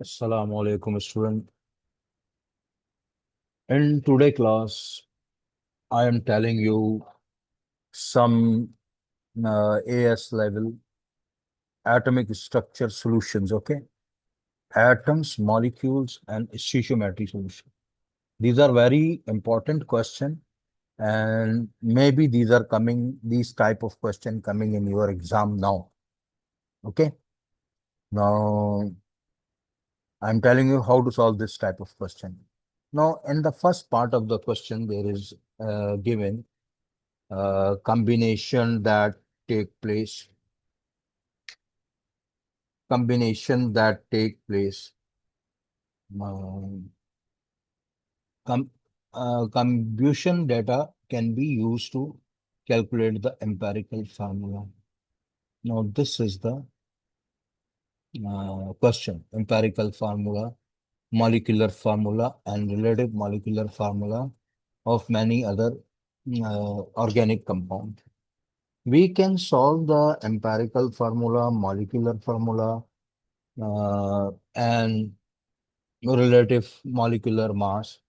Assalamu alaikum, student. In today class, I am telling you some AS level atomic structure solutions. Okay, atoms, molecules, and stichiometry solution. These are very important question, and maybe these are coming. These type of question coming in your exam now. Okay, now I'm telling you how to solve this type of question. Now, in the first part of the question, there is given combination that take place combination that take place um, com, combustion data can be used to calculate the empirical formula. Now this is the question: empirical formula, molecular formula, and relative molecular formula of many other organic compounds. We can solve the empirical formula, molecular formula, and relative molecular mass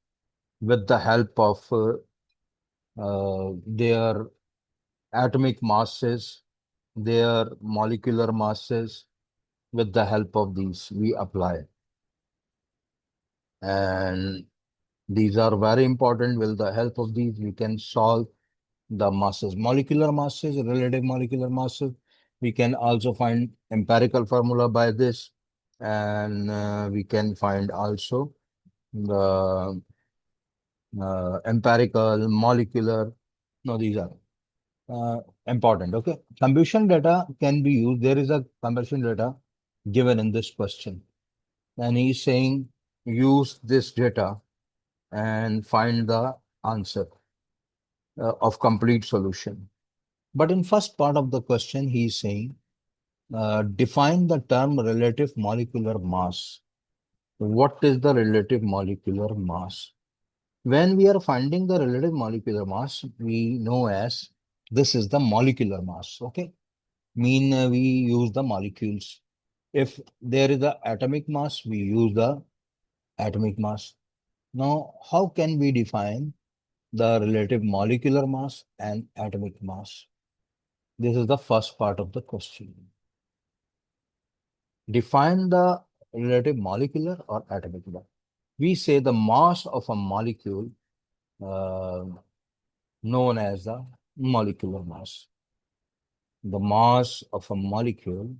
with the help of their atomic masses, their molecular masses. With the help of these, we apply. And these are very important. With the help of these, we can solve the masses, molecular masses, relative molecular masses. We can also find empirical formula by this, and we can find also the empirical, molecular. No, these are important. Okay. Combustion data can be used. There is a combustion data given in this question. And he's saying use this data and find the answer of complete solution. But in first part of the question, he's saying define the term relative molecular mass. What is the relative molecular mass? When we are finding the relative molecular mass, we know as this is the molecular mass. Okay. Mean we use the molecules. If there is the atomic mass, we use the atomic mass. Now, how can we define the relative molecular mass and atomic mass? This is the first part of the question. Define the relative molecular or atomic mass. We say the mass of a molecule uh, known as the molecular mass. The mass of a molecule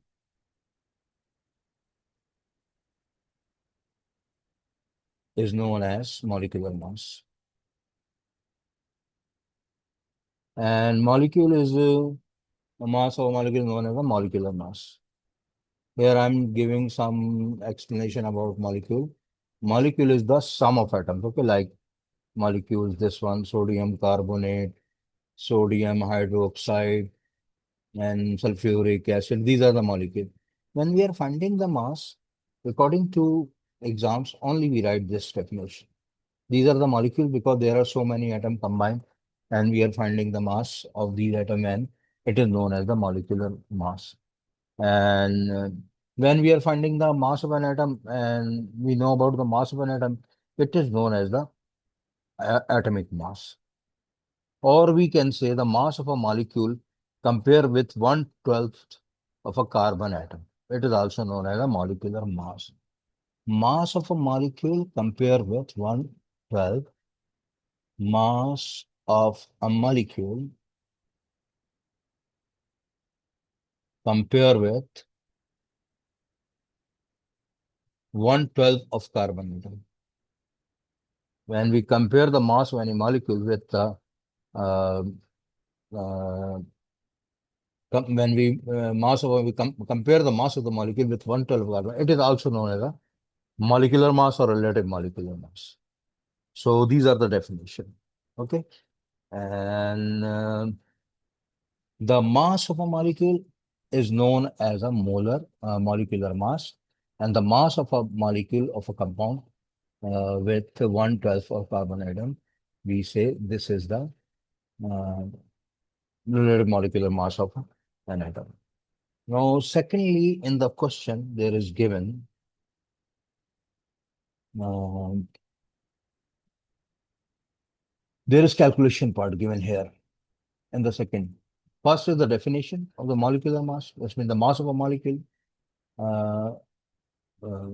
is known as molecular mass. And molecule is the mass of a molecule known as a molecular mass. Here I'm giving some explanation about molecule. Molecule is the sum of atoms. Okay, like molecules, this one, sodium carbonate, sodium hydroxide, and sulfuric acid. These are the molecules. When we are finding the mass, according to exams, only we write this definition. These are the molecules because there are so many atoms combined, and we are finding the mass of these atoms, and it is known as the molecular mass. And when we are finding the mass of an atom, and we know about the mass of an atom, it is known as the atomic mass. Or we can say the mass of a molecule compare with 1/12 of a carbon atom. It is also known as a molecular mass. Mass of a molecule compare with 1/12 mass of a molecule compare with 1/12 of carbon atom. When we compare the mass of any molecule with the uh, uh, when we mass of we compare the mass of the molecule with 1/12 carbon, it is also known as a molecular mass or relative molecular mass. So these are the definition. Okay, and the mass of a molecule is known as a molar molecular mass, and the mass of a molecule of a compound with 1/12 of carbon atom, we say this is the uh, relative molecular mass of an atom. Now, secondly, in the question, there is given Um, there is calculation part given here in the second. First is the definition of the molecular mass, which means the mass of a molecule, uh, uh,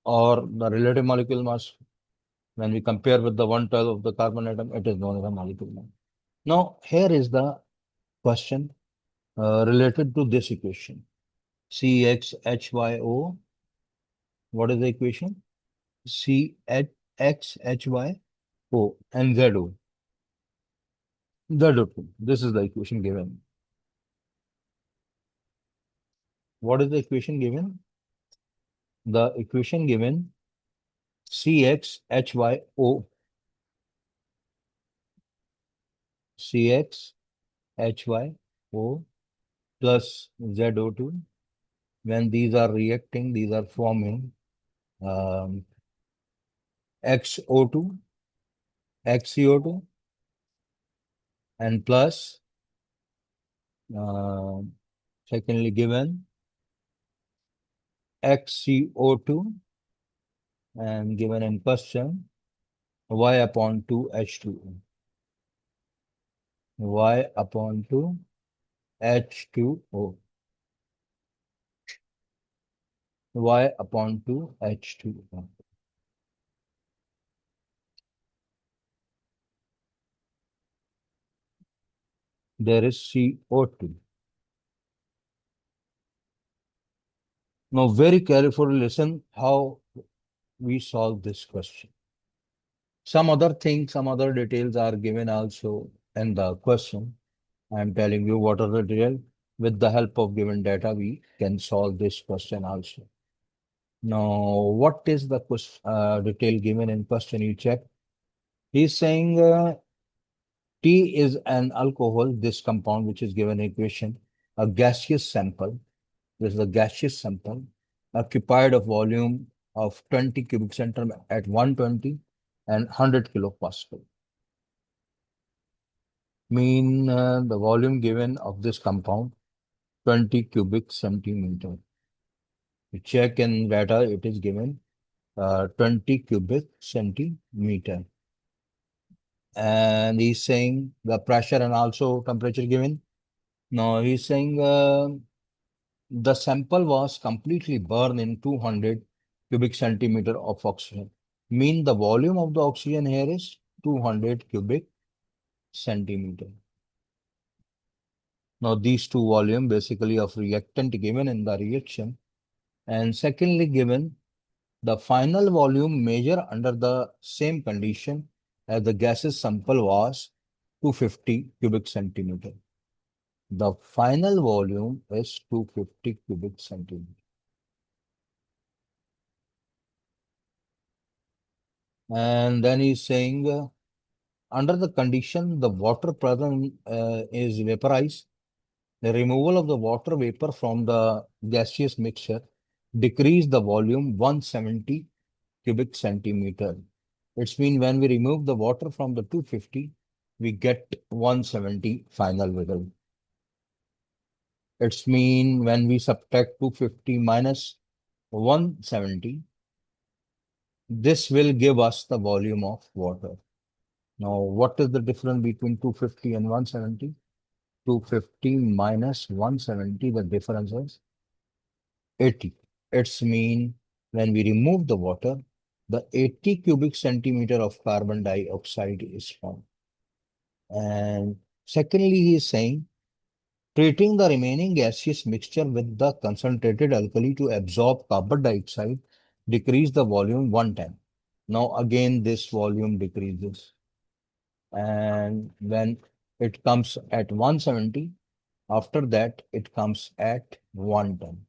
or the relative molecular mass. When we compare with the 1/12 of the carbon atom, it is known as a molecular mass. Now, here is the question related to this equation. CXHYO, what is the equation? CXHYO and ZO. ZO2. This is the equation given. What is the equation given? The equation given CXHYO, CXHYO plus ZO2. When these are reacting, these are forming XO2, XCO2, and plus, uh, secondly given XCO2, and given in question Y upon 2 H2O. Y upon 2 H2O. Y upon 2 H2O. There is CO2. Now, very carefully listen how we solve this question. Some other things, some other details are given also in the question. I am telling you what are the details. With the help of given data, we can solve this question also. Now, what is the detail given in question? You check. He's saying T is an alcohol, this compound which is given in equation, a gaseous sample. This is a gaseous sample occupied a volume of 20 cubic centimeter at 120 and 100 kilopascal. Mean the volume given of this compound 20 cubic centimeter. You check in data, it is given 20 cubic centimeter. And he's saying the pressure and also temperature given. Now he's saying the sample was completely burned in 200 cubic centimeter of oxygen. Mean the volume of the oxygen here is 200 cubic centimeter. Now these two volume basically of reactant given in the reaction, and secondly given the final volume measured under the same condition as the gases sample was 250 cubic centimeter. The final volume is 250 cubic centimeter. And then he's saying under the condition the water present is vaporized, the removal of the water vapor from the gaseous mixture decrease the volume 170 cubic centimeter. It's mean when we remove the water from the 250, we get 170 final result. It's mean when we subtract 250 minus 170, this will give us the volume of water. Now, what is the difference between 250 and 170? 250 minus 170, the difference is 80. It's mean when we remove the water, the 80 cubic centimeter of carbon dioxide is formed. And secondly, he is saying treating the remaining gaseous mixture with the concentrated alkali to absorb carbon dioxide decrease the volume 110. Now again this volume decreases, and when it comes at 170, after that it comes at 110.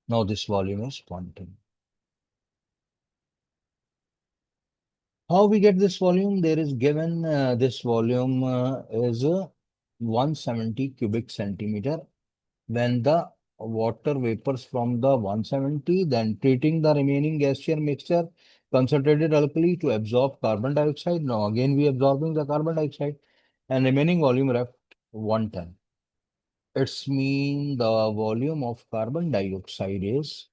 Now this volume is 110. How we get this volume? There is given this volume is 170 cubic centimeter. When the water vapors from the 170, then treating the remaining gaseous mixture, concentrated alkali to absorb carbon dioxide. Now again we absorbing the carbon dioxide, and remaining volume left 110. It's mean the volume of carbon dioxide is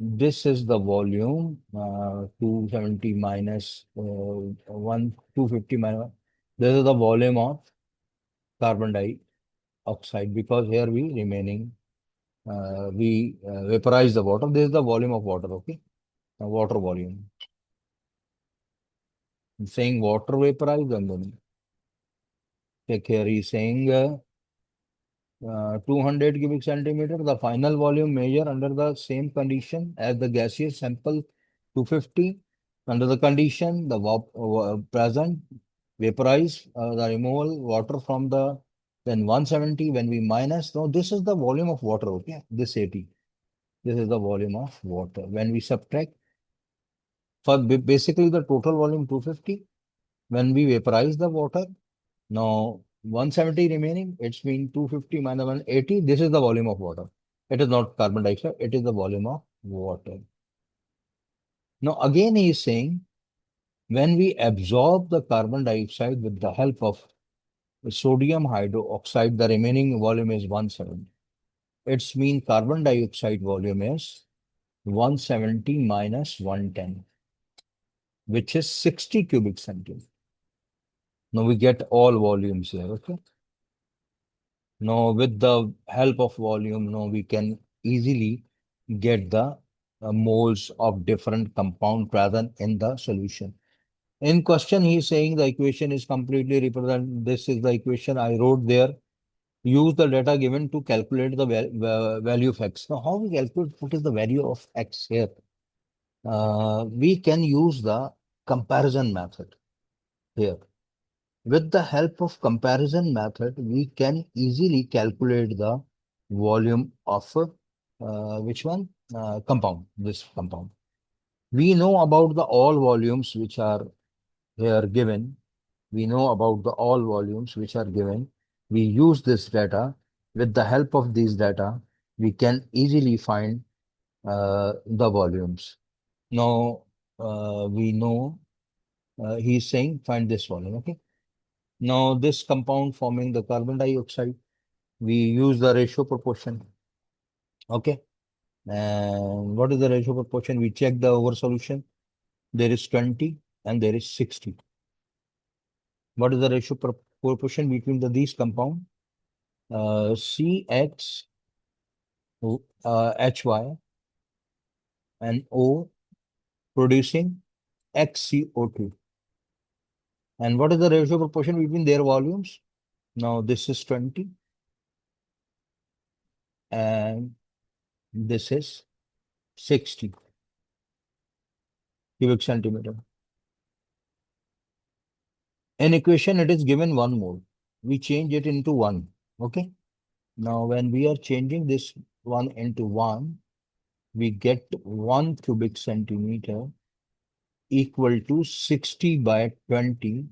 This is the volume, 270 minus 250 minus. This is the volume of carbon dioxide because here we vaporize the water. This is the volume of water, okay? Water volume. I'm saying water vaporized and then take here he's saying 200 cubic centimeter, the final volume measure under the same condition as the gaseous sample 250. Under the condition, the present vaporize the removal water from the then 170 when we minus. No, this is the volume of water, okay? This 80. This is the volume of water. When we subtract, for basically the total volume 250, when we vaporize the water, now 170 remaining, it's been 250 minus 180. This is the volume of water. It is not carbon dioxide, it is the volume of water. Now again he is saying when we absorb the carbon dioxide with the help of sodium hydroxide, the remaining volume is 170. It's mean carbon dioxide volume is 170 minus 110, which is 60 cubic centimeter. Now we get all volumes here, okay? Now, with the help of volume, now we can easily get the moles of different compound present in the solution. In question, he is saying the equation is completely represent. This is the equation I wrote there. Use the data given to calculate the value of x. Now, how we calculate what is the value of x here? We can use the comparison method here. With the help of comparison method, we can easily calculate the volume of which one? Compound, this compound. We know about the all volumes which are here given. We know about the all volumes which are given. We use this data. With the help of these data, we can easily find the volumes. Now, we know he's saying find this volume, okay? Now, this compound forming the carbon dioxide, we use the ratio proportion. Okay. And what is the ratio proportion? We check the over solution. There is 20 and there is 60. What is the ratio proportion between these compound? CX, HY and O producing XCO2. And what is the ratio proportion between their volumes? Now this is 20 and this is 60 cubic centimeter. In equation, it is given 1 mole. We change it into 1. Okay. Now, when we are changing this 1 into 1, we get 1 cubic centimeter equal to 60 by 20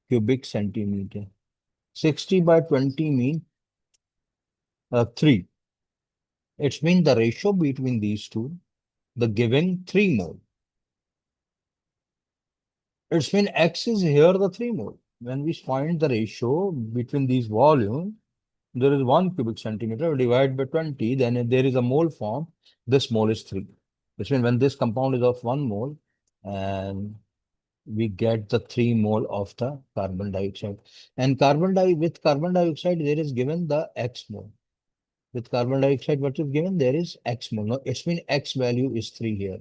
cubic centimeter. 60 by 20 mean 3. It means the ratio between these two, the given 3 mole. It's mean X is here the 3 mole. When we find the ratio between these volumes, there is 1 cubic centimeter divided by 20, then there is a mole form. This mole is 3. Which means when this compound is of 1 mole, and we get the 3 mole of the carbon dioxide. And with carbon dioxide, there is given the X mole. With carbon dioxide, what is given? There is X mole. Now, it means X value is 3 here.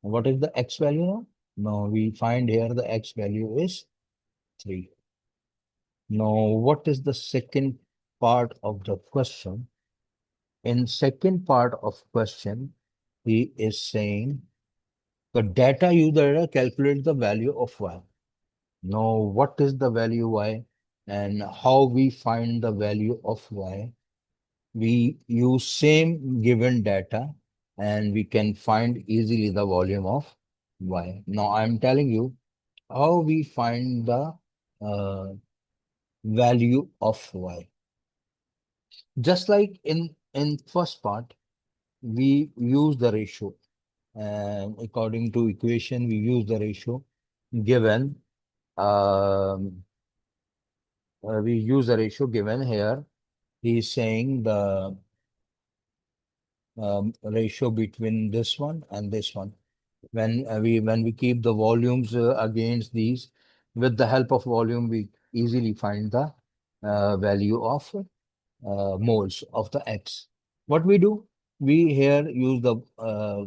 What is the X value now? Now, we find here the X value is 3. Now, what is the second part of the question? In second part of question, he is saying the data user calculate the value of y. Now, what is the value y and how we find the value of y? We use same given data and we can find easily the volume of y. Now, I'm telling you how we find the uh, value of y. Just like in first part, we use the ratio, and according to equation we use the ratio given we use the ratio given here. He is saying the ratio between this one and this one. When we keep the volumes against these, with the help of volume, we easily find the value of moles of the X. What we do, we here use the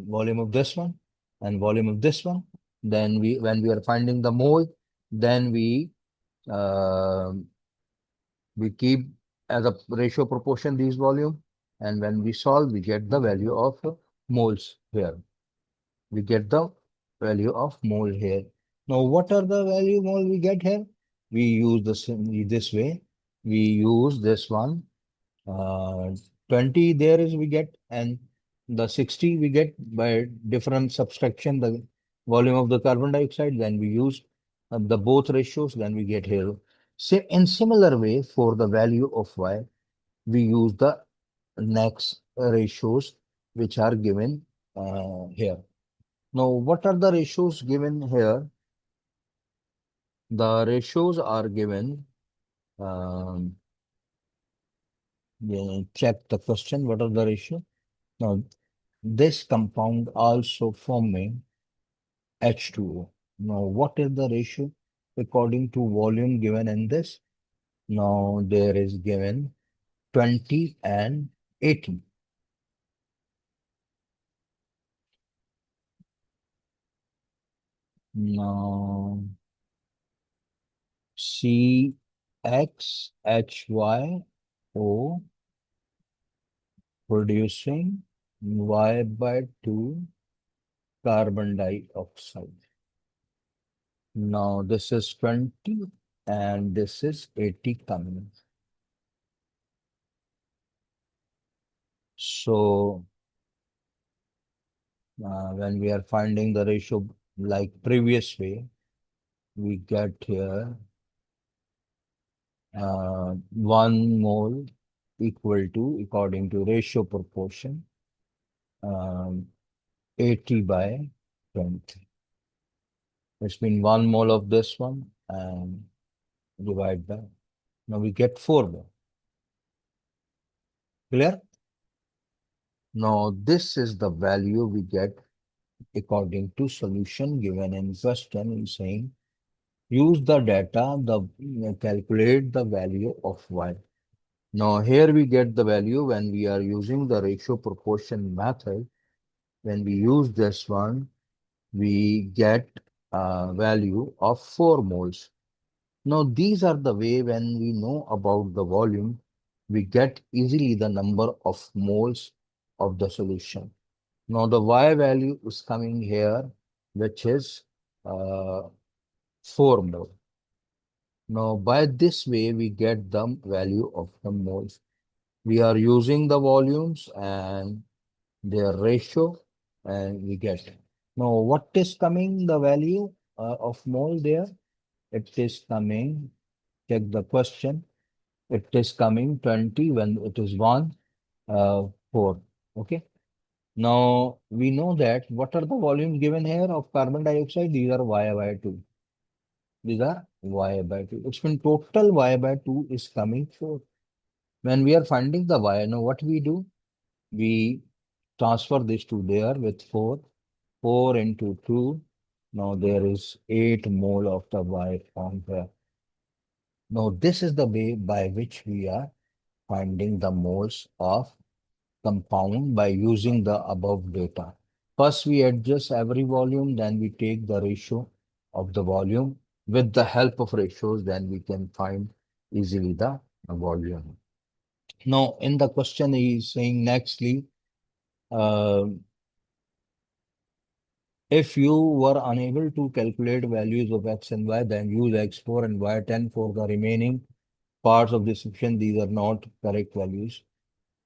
volume of this one and volume of this one. Then when we are finding the mole, then uh, we keep as a ratio proportion these volume, and when we solve, we get the value of moles here. We get the value of mole here. Now, what are the value mole we get here? We use this way. We use this one. Uh, 20 there is we get, and the 60 we get by different subtraction, the volume of the carbon dioxide. Then we use the both ratios, then we get here. In similar way, for the value of y, we use the next ratios which are given here. Now, what are the ratios given here? The ratios are given. Um, check the question. What are the ratio? Now, this compound also forming H2O. Now, what is the ratio according to volume given in this? Now, there is given 20 and 80. Now, CXHYO producing Y by 2 carbon dioxide. Now, this is 20 and this is 80 coming. So, when we are finding the ratio like previous way, we get here 1 mole equal to, according to ratio proportion, um, 80 by 20. It's been 1 mole of this one and divide by. Now we get 4 mole. Clear? Now this is the value we get according to solution given in question is saying use the data, calculate the value of y. Now here we get the value when we are using the ratio proportion method. When we use this one, we get a value of 4 moles. Now these are the way when we know about the volume, we get easily the number of moles of the solution. Now the y value is coming here, which is uh, 4 mole. Now by this way, we get the value of the moles. We are using the volumes and their ratio, and we get. Now what is coming the value of mole there? It is coming, check the question. It is coming 20 when it is 1, 4. Okay. Now we know that what are the volumes given here of carbon dioxide? These are Y by 2. These are Y by 2. It's when total Y by 2 is coming 4. When we are finding the Y, now what we do? We transfer this to there with 4. 4 into 2. Now there is 8 mole of the Y found here. Now this is the way by which we are finding the moles of compound by using the above data. First, we adjust every volume, then we take the ratio of the volume. With the help of ratios, then we can find easily the volume. Now, in the question, he is saying nextly, uh, if you were unable to calculate values of x and y, then use x4 and y10 for the remaining parts of the section. These are not correct values.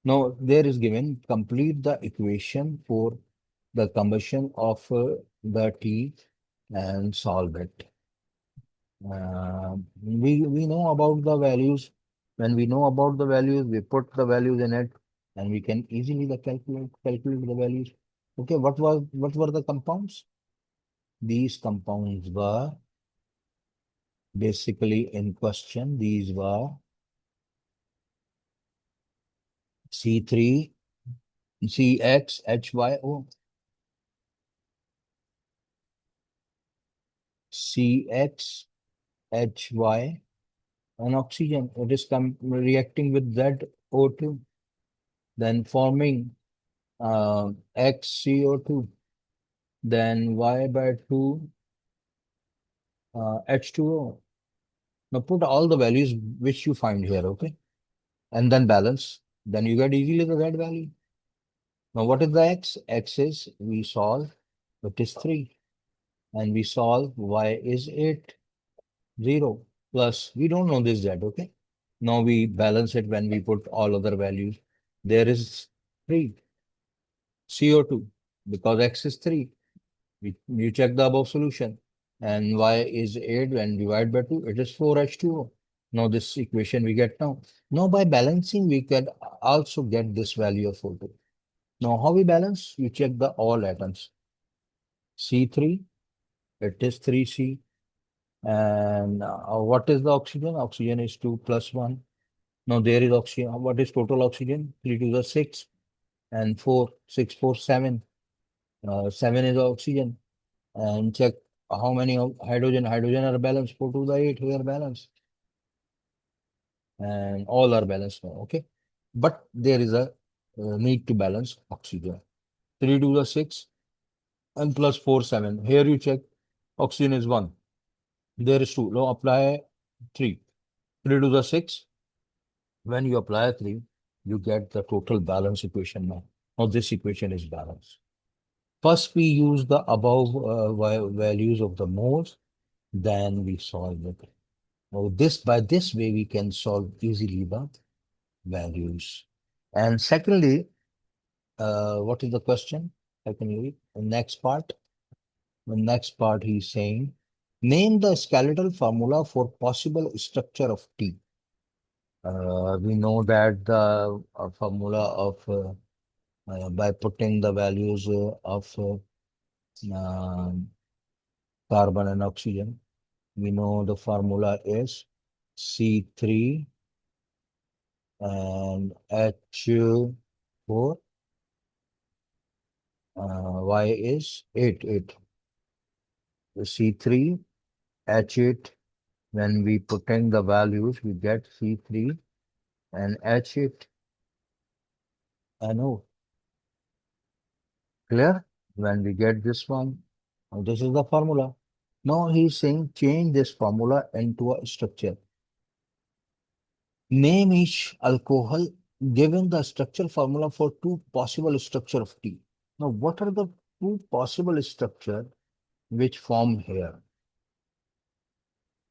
Now, there is given complete the equation for the combustion of the tea and solve it. We know about the values. When we know about the values, we put the values in it, and we can easily calculate the values. Okay, what were the compounds? These compounds were basically in question. These were C3, CXHYO. CXHY and oxygen. It is reacting with ZO2, then forming XCO2, then Y by 2 H2O. Now put all the values which you find here, okay? And then balance. Then you get easily the Z value. Now what is the X? X is we solve, it is 3. And we solve Y is 8. 0 plus, we don't know this Z, okay? Now we balance it when we put all other values. There is 3 CO2 because X is 3. You check the above solution and Y is 8 and divide by 2, it is 4H2O. Now this equation we get now. Now by balancing, we can also get this value of O2. Now how we balance? You check the all atoms. C3, it is 3C. And what is the oxygen? Oxygen is 2 plus 1. Now there is oxygen. What is total oxygen? 3 to the 6 and 4, 6, 4, 7. 7 is oxygen. And check how many of hydrogen. Hydrogen are balanced. 4 to the 8, we are balanced. And all are balanced now, okay? But there is a need to balance oxygen. 3 to the 6 and plus 4, 7. Here you check oxygen is 1. There is 2. Now apply 3. 3 to the 6. When you apply 3, you get the total balance equation now. Now this equation is balanced. First, we use the above values of the moles, then we solve it. Now by this way, we can solve easily the values. And secondly, what is the question? Secondly, the next part. The next part he's saying, name the skeletal formula for possible structure of T. We know that the formula of by putting the values of carbon and oxygen, we know the formula is C3 and H4, Y is 8, 8. C3, H8, when we put in the values, we get C3 and H8 NO. Clear? When we get this one, this is the formula. Now he's saying change this formula into a structure. Name each alcohol given the structure formula for two possible structure of T. Now what are the two possible structure which form here?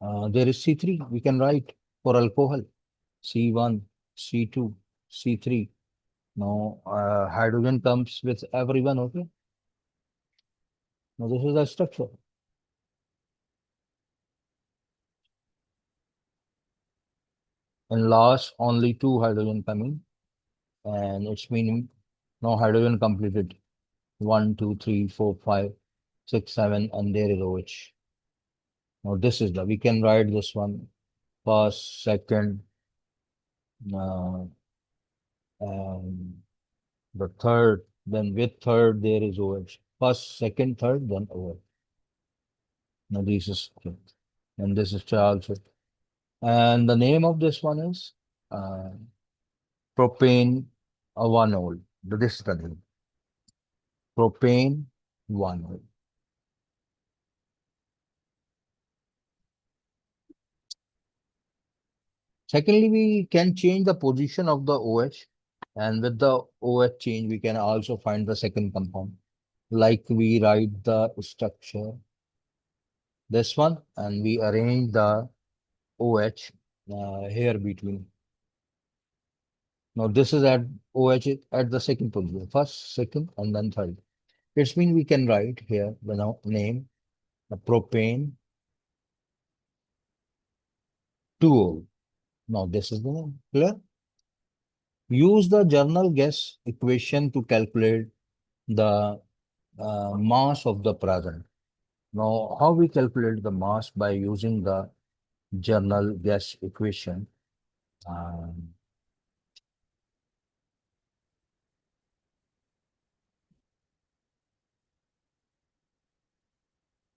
There is C3, we can write for alcohol, C1, C2, C3. Now hydrogen comes with everyone, okay? Now this is the structure. And last, only 2 hydrogen coming. And it's meaning no hydrogen completed. 1, 2, 3, 4, 5, 6, 7, and there is OH. Now this is we can write this one first, second, uh, and the third, then with third there is OH. First, second, third, then OH. Now this is okay. And this is Charles. And the name of this one is uh, propane 1-ol. This is the name. Propane 1-ol. Secondly, we can change the position of the OH, and with the OH change, we can also find the second compound. Like we write the structure, this one, and we arrange the OH here between. Now this is at OH at the second position, first, second, and then third. It's mean we can write here the name, the propane 2O. Now this is the name. Clear? Use the journal gas equation to calculate the mass of the present. Now, how we calculate the mass by using the journal gas equation? Um,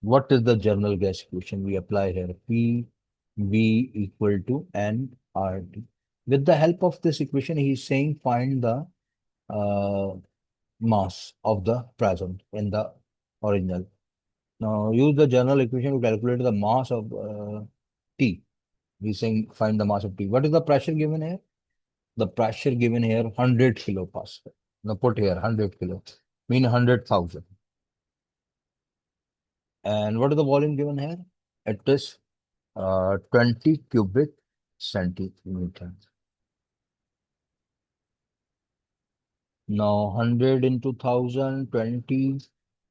What is the general gas equation we apply here? P V equal to N R T. With the help of this equation, he is saying find the uh, mass of the present in the original. Now use the general equation to calculate the mass of T. He's saying find the mass of T. What is the pressure given here? The pressure given here 100 kilopascal. Now put here 100 kilo, mean 100,000. And what is the volume given here? It is 20 cubic centimeter. Now 100 into 1000, 20.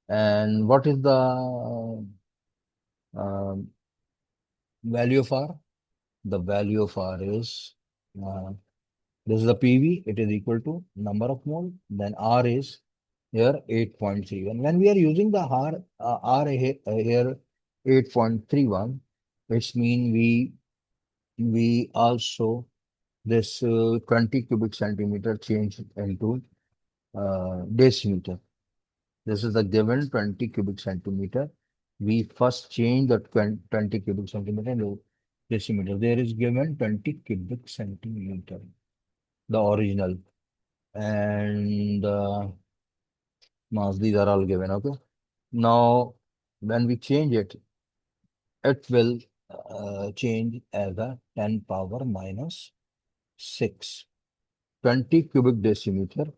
And what is the value of R? The value of R is, uh, this is the PV, it is equal to number of mole, then R is here 8.31. When we are using the R here 8.31, which means we also this 20 cubic centimeter change into decimeter. This is the given 20 cubic centimeter. We first change the 20 cubic centimeter into decimeter. There is given 20 cubic centimeter, the original. And mass, these are all given, okay? Now, when we change it, it will change as a 10 power minus 6. 20 cubic decimeter,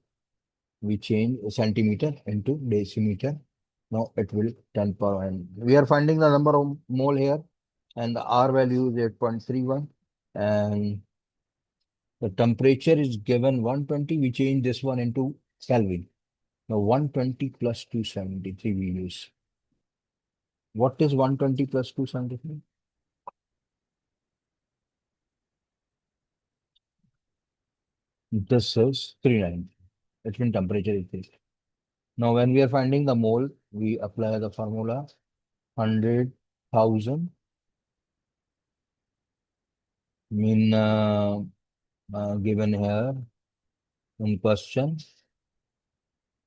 we change centimeter into decimeter. Now it will 10 power. And we are finding the number of mole here, and the R value is 8.31. And the temperature is given 120. We change this one into Kelvin. Now 120 plus 273 we use. What is 120 plus 273? This is 390. It means temperature is 3. Now when we are finding the mole, we apply the formula 100,000 mean given here in question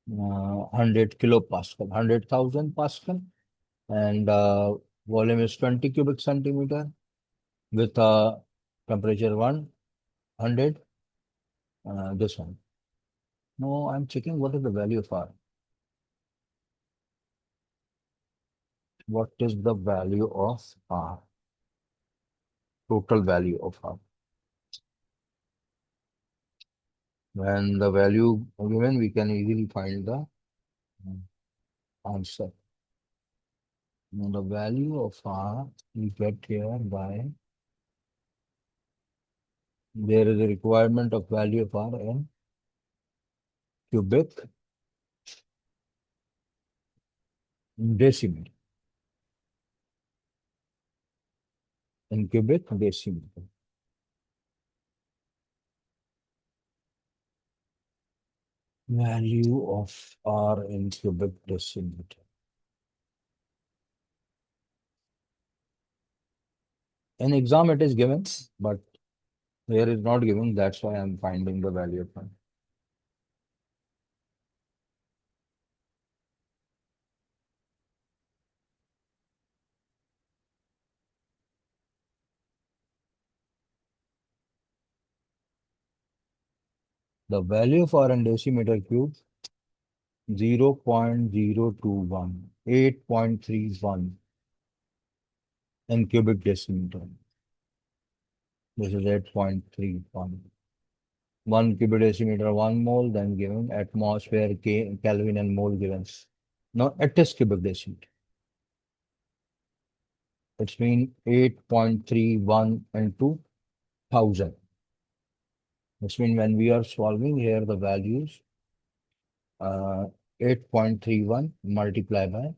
100 kilopascal, 100,000 pascal, and volume is 20 cubic centimeter with temperature 100. This one. No, I'm checking what is the value of R. What is the value of R? Total value of R. When the value given, we can easily find the answer. Now the value of R we get here by there is a requirement of value of R in cubic decimeter. In cubic decimeter. Value of R in cubic decimeter. In exam it is given, but here is not given. That's why I'm finding the value of R. The value of R in decimeter cube 0.021, 8.31 in cubic decimeter. This is 8.31. 1 cubic decimeter, 1 mole, then given atmosphere, Kelvin and mole given. Now it is cubic decimeter. It's mean 8.31 into 1000. Which means when we are solving here the values, 8.31 multiplied by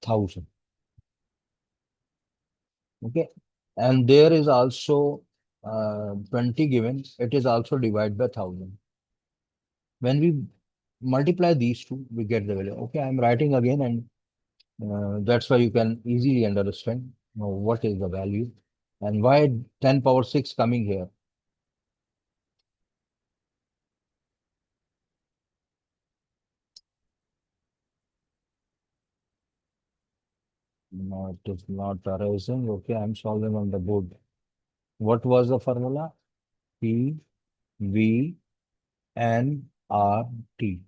1000. Okay. And there is also 20 given. It is also divided by 1000. When we multiply these two, we get the value. Okay, I'm writing again, and that's why you can easily understand what is the value and why 10 power 6 coming here. No, it is not arising. Okay, I'm solving on the board. What was the formula? P, V, N, R, T.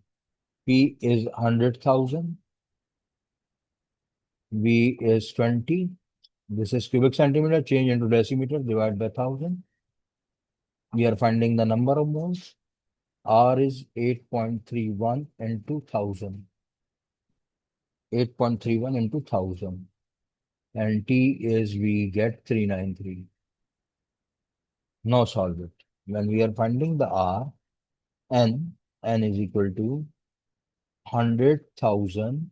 P is 100,000. V is 20. This is cubic centimeter. Change into decimeter. Divide by 1,000. We are finding the number of moles. R is 8.31 into 1,000. 8.31 into 1,000. And T is we get 393. Now solve it. When we are finding the R, N is equal to 100,000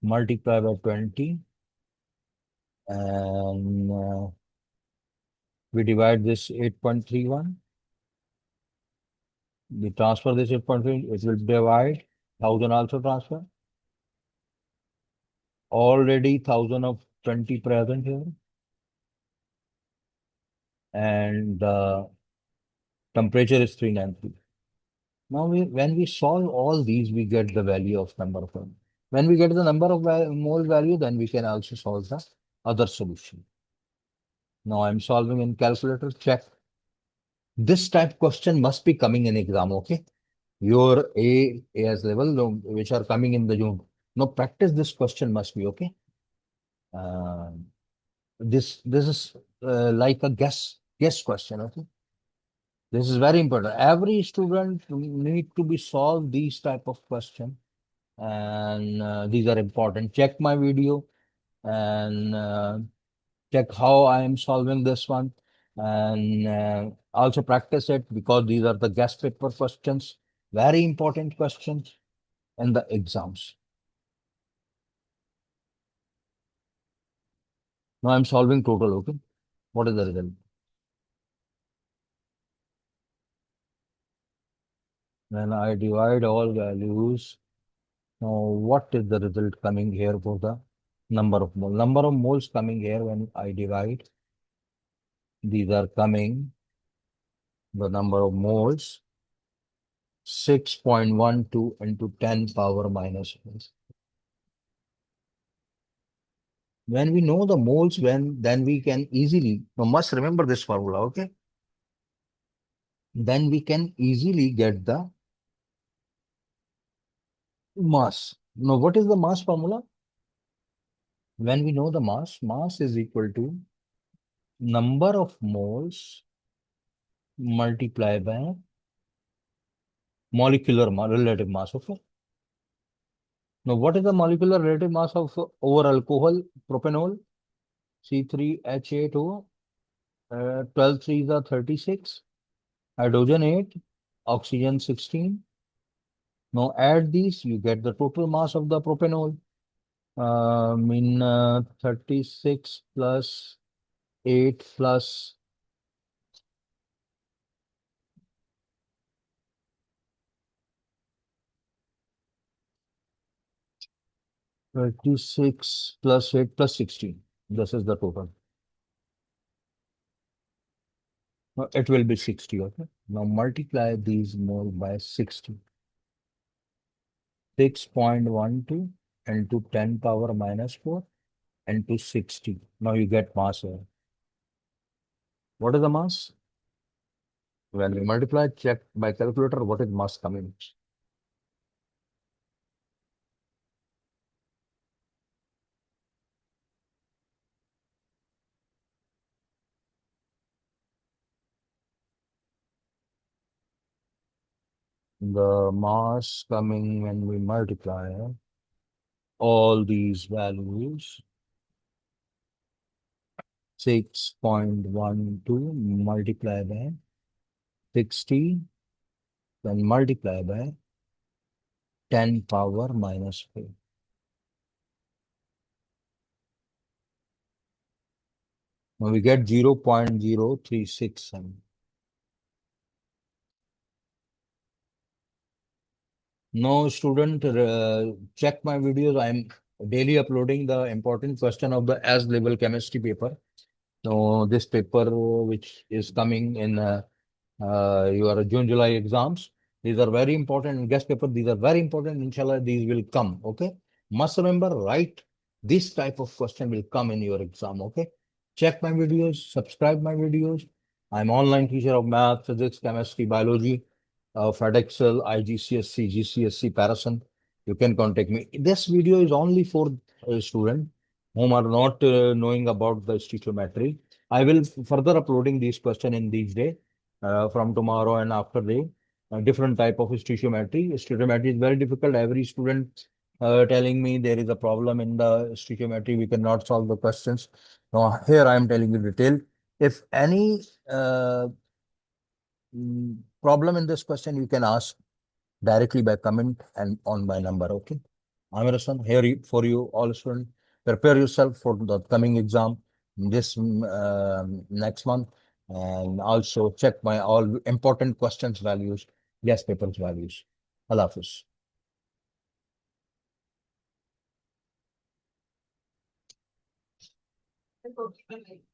multiplied by 20, and we divide this 8.31. We transfer this 8.3, it will divide 1,000 also transfer. Already 1,000 of 20 present here. And the temperature is 393. Now, when we solve all these, we get the value of number of moles. When we get the number of mole value, then we can also solve the other solution. Now, I'm solving in calculator. Check. This type question must be coming in exam, okay? Your AS level, which are coming in the June. Now, practice this question must be, okay? Uh, this is like a guess question, okay? This is very important. Every student need to be solved these type of question, and these are important. Check my video and check how I am solving this one, and also practice it because these are the guest paper questions, very important questions in the exams. Now I'm solving total, okay? What is the result? When I divide all values, now what is the result coming here for the number of moles? Number of moles coming here when I divide, these are coming, the number of moles, 6.12 into 10 power minus 1. When we know the moles, then we can easily, now must remember this formula, okay? Then we can easily get the mass. Now, what is the mass formula? When we know the mass is equal to number of moles multiplied by molecular relative mass, okay? Now, what is the molecular relative mass of over alcohol, propanol, C3H8O, 12 threes are 36, hydrogen 8, oxygen 16. Now add these, you get the total mass of the propanol. 36 plus 8 plus 36 plus 8 plus 16. This is the total. Now it will be 60, okay? Now multiply these mole by 60. 6.12 into 10 power minus 4 into 60. Now you get mass here. What is the mass? When we multiply, check by calculator, what is mass coming? The mass coming when we multiply all these values, 6.12 multiplied by 60, then multiply by 10 power minus 4. Now we get 0.0367. No student, check my videos. I'm daily uploading the important question of the as level chemistry paper. So this paper which is coming in your June, July exams, these are very important. Guest paper, these are very important. Inshallah, these will come. Okay. Must remember, right? This type of question will come in your exam. Okay. Check my videos, subscribe my videos. I'm online teacher of math, physics, chemistry, biology, FedExcel, IGCSE, GCSE, Parason. You can contact me. This video is only for students whom are not knowing about the stichiometry. I will further uploading these questions in these days from tomorrow and after day. Different type of stichiometry. Stichiometry is very difficult. Every student telling me there is a problem in the stoichiometry, we cannot solve the questions. Now, here I am telling you detail. If any problem in this question, you can ask directly by comment and on my number. Okay. Amir Hasan, here for you, all students. Prepare yourself for the coming exam this next month, and also check my all important questions values, yes papers values. Allah Hafiz.